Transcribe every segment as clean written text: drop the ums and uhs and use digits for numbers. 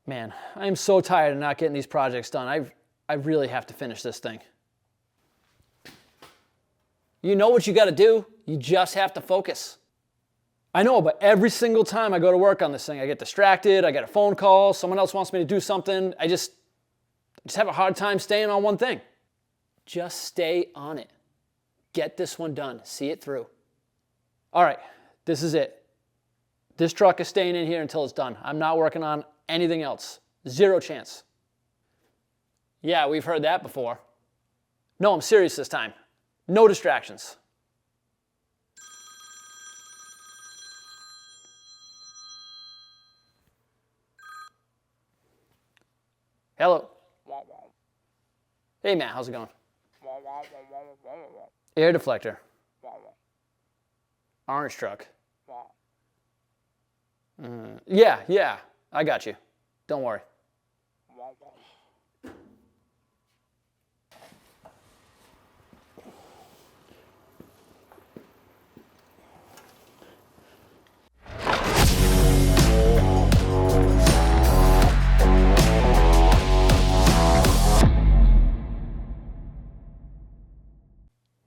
Man, I am so tired of not getting these projects done. I really have to finish this thing. You know what you got to do. You just have to focus. I know, but every single time I go to work on this thing, I get distracted, I get a phone call, someone else wants me to do something. I just have a hard time staying on one thing. Just stay on it. Get this one done. See it through. All right, this is it. This truck is staying in here until it's done. I'm not working on anything else. Zero chance. Yeah, we've heard that before. No, I'm serious this time. No distractions. Hello. Hey, Matt, how's it going? Air deflector. Orange truck. Yeah, I got you. Don't worry.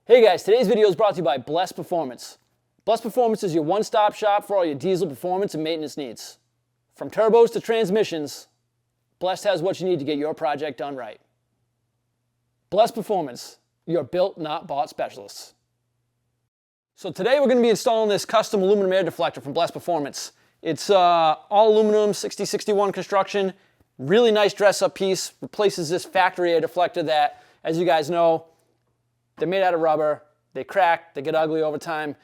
Hey guys, today's video is brought to you by Bless Performance. Bless Performance is your one-stop shop for all your diesel performance and maintenance needs. From turbos to transmissions, Bless has what you need to get your project done right. Bless Performance, your built, not bought specialists. So today we're going to be installing this custom aluminum air deflector from Bless Performance. It's all aluminum, 6061 construction, really nice dress-up piece, replaces this factory air deflector that, as you guys know, they're made out of rubber, they crack, they get ugly over time.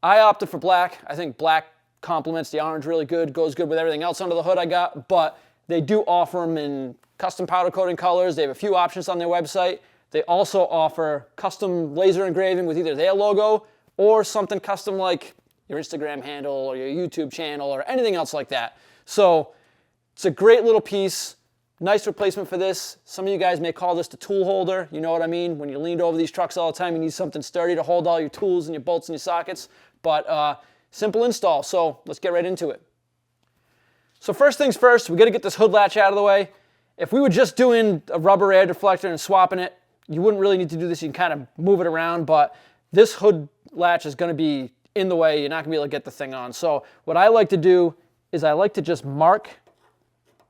I opted for black. I think black complements the orange really good, goes good with everything else under the hood I got, but they do offer them in custom powder coating colors. They have a few options on their website. They also offer custom laser engraving with either their logo or something custom like your Instagram handle or your YouTube channel or anything else like that. So it's a great little piece. Nice replacement for this. Some of you guys may call this the tool holder. You know what I mean? When you're leaned over these trucks all the time, you need something sturdy to hold all your tools and your bolts and your sockets. But simple install, so let's get right into it. So first things first, we got to get this hood latch out of the way. If we were just doing a rubber air deflector and swapping it, you wouldn't really need to do this. You can kind of move it around, but this hood latch is going to be in the way. You're not going to be able to get the thing on. So what I like to do is I like to just mark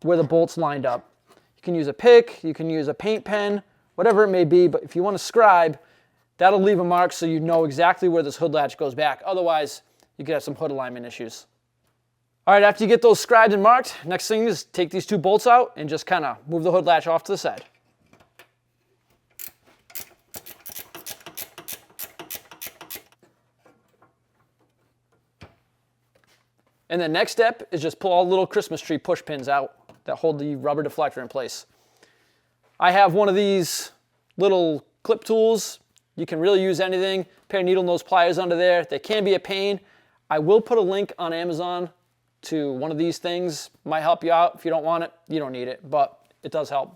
where the bolts lined up. You can use a pick, you can use a paint pen, whatever it may be, but if you want to scribe, that'll leave a mark so you know exactly where this hood latch goes back. Otherwise, you could have some hood alignment issues. All right, after you get those scribed and marked, next thing is take these two bolts out and just kind of move the hood latch off to the side. And the next step is just pull all the little Christmas tree push pins out that hold the rubber deflector in place. I have one of these little clip tools. You can really use anything. Pair of needle nose pliers under there. They can be a pain. I will put a link on Amazon to one of these things. Might help you out. If you don't want it, you don't need it, but it does help.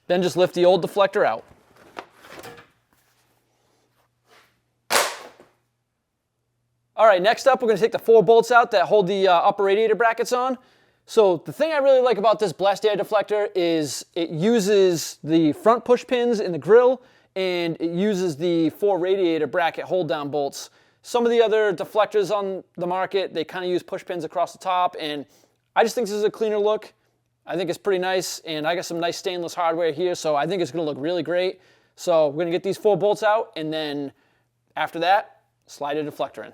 Then just lift the old deflector out. All right, next up, we're going to take the 4 bolts out that hold the upper radiator brackets on. So the thing I really like about this blast air deflector is it uses the front push pins in the grill and it uses the 4 radiator bracket hold down bolts. Some of the other deflectors on the market, they kind of use push pins across the top, and I just think this is a cleaner look. I think it's pretty nice, and I got some nice stainless hardware here, so I think it's going to look really great. So we're going to get these 4 bolts out, and then after that, slide a deflector in.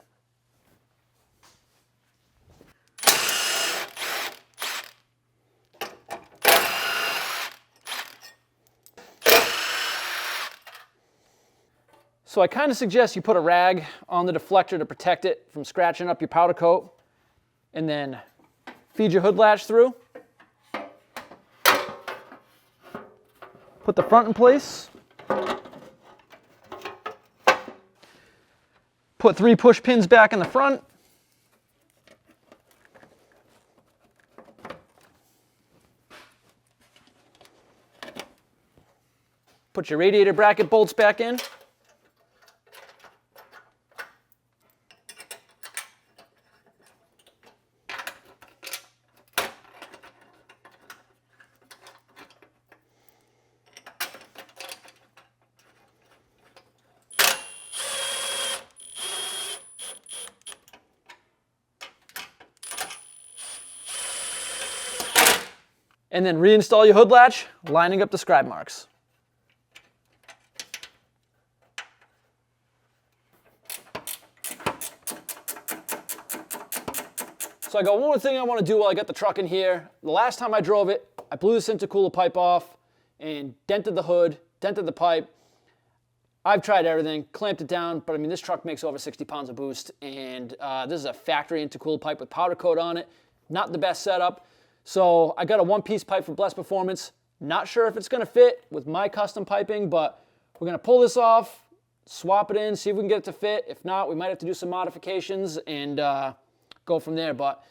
So I kind of suggest you put a rag on the deflector to protect it from scratching up your powder coat, and then feed your hood latch through. Put the front in place. Put 3 push pins back in the front. Put your radiator bracket bolts back in. And then reinstall your hood latch, lining up the scribe marks. So I got one more thing I want to do while I got the truck in here. The last time I drove it, I blew this intercooler pipe off and dented the hood, dented the pipe. I've tried everything, clamped it down, but I mean, this truck makes over 60 pounds of boost, and this is a factory intercooler pipe with powder coat on it. Not the best setup. So I got a one-piece pipe from Blessed Performance. Not sure if it's going to fit with my custom piping, but we're going to pull this off, swap it in, see if we can get it to fit. If not, we might have to do some modifications and go from there. But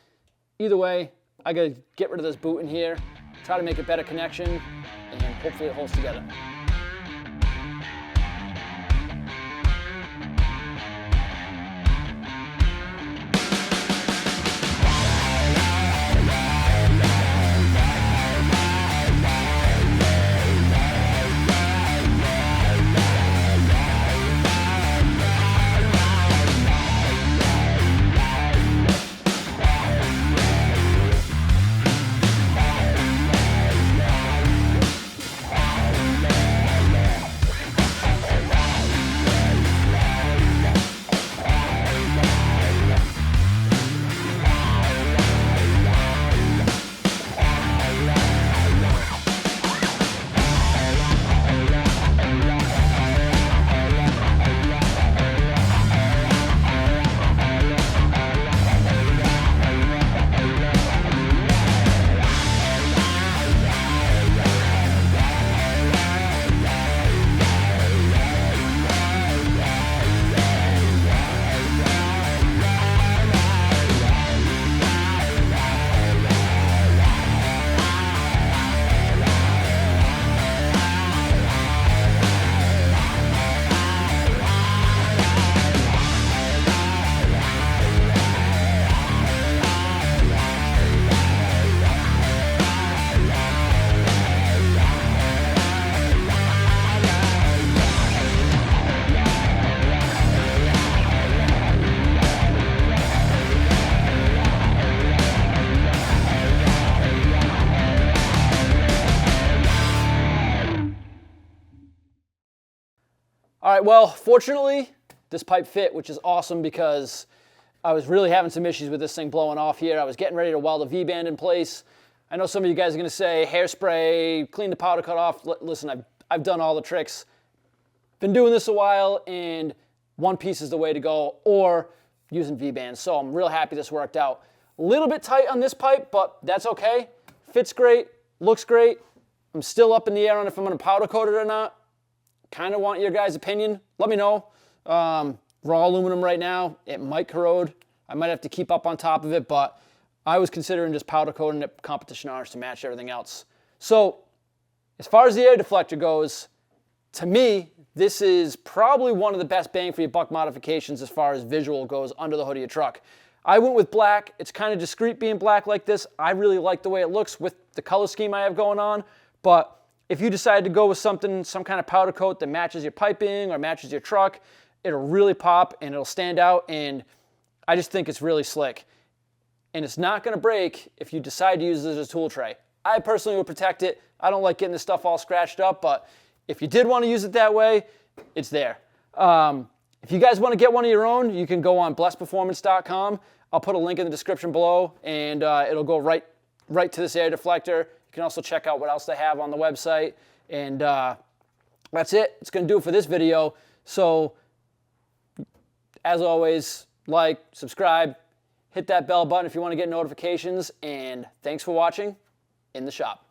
either way, I got to get rid of this boot in here, try to make a better connection, and hopefully it holds together. All right, well, fortunately, this pipe fit, which is awesome because I was really having some issues with this thing blowing off here. I was getting ready to weld a V-band in place. I know some of you guys are gonna say hairspray, clean the powder cut off. Listen, I've done all the tricks. Been doing this a while, and one piece is the way to go, or using V-bands. So I'm real happy this worked out. A little bit tight on this pipe, but that's okay. Fits great, looks great. I'm still up in the air on if I'm gonna powder coat it or not. Kind of want your guys' opinion. Let me know. Raw aluminum right now, it might corrode. I might have to keep up on top of it, but I was considering just powder coating it competition orange to match everything else. So as far as the air deflector goes, to me, this is probably one of the best bang for your buck modifications as far as visual goes under the hood of your truck. I went with black. It's kind of discreet being black like this. I really like the way it looks with the color scheme I have going on, but if you decide to go with some kind of powder coat that matches your piping or matches your truck, it'll really pop and it'll stand out, and I just think it's really slick. And it's not gonna break if you decide to use it as a tool tray. I personally would protect it. I don't like getting this stuff all scratched up, but if you did wanna use it that way, it's there. If you guys wanna get one of your own, you can go on blessedperformance.com. I'll put a link in the description below, and it'll go right to this air deflector. You can also check out what else they have on the website. And that's it. It's going to do it for this video. So As always, like, subscribe, hit that bell button if you want to get notifications, and thanks for watching In the Shop.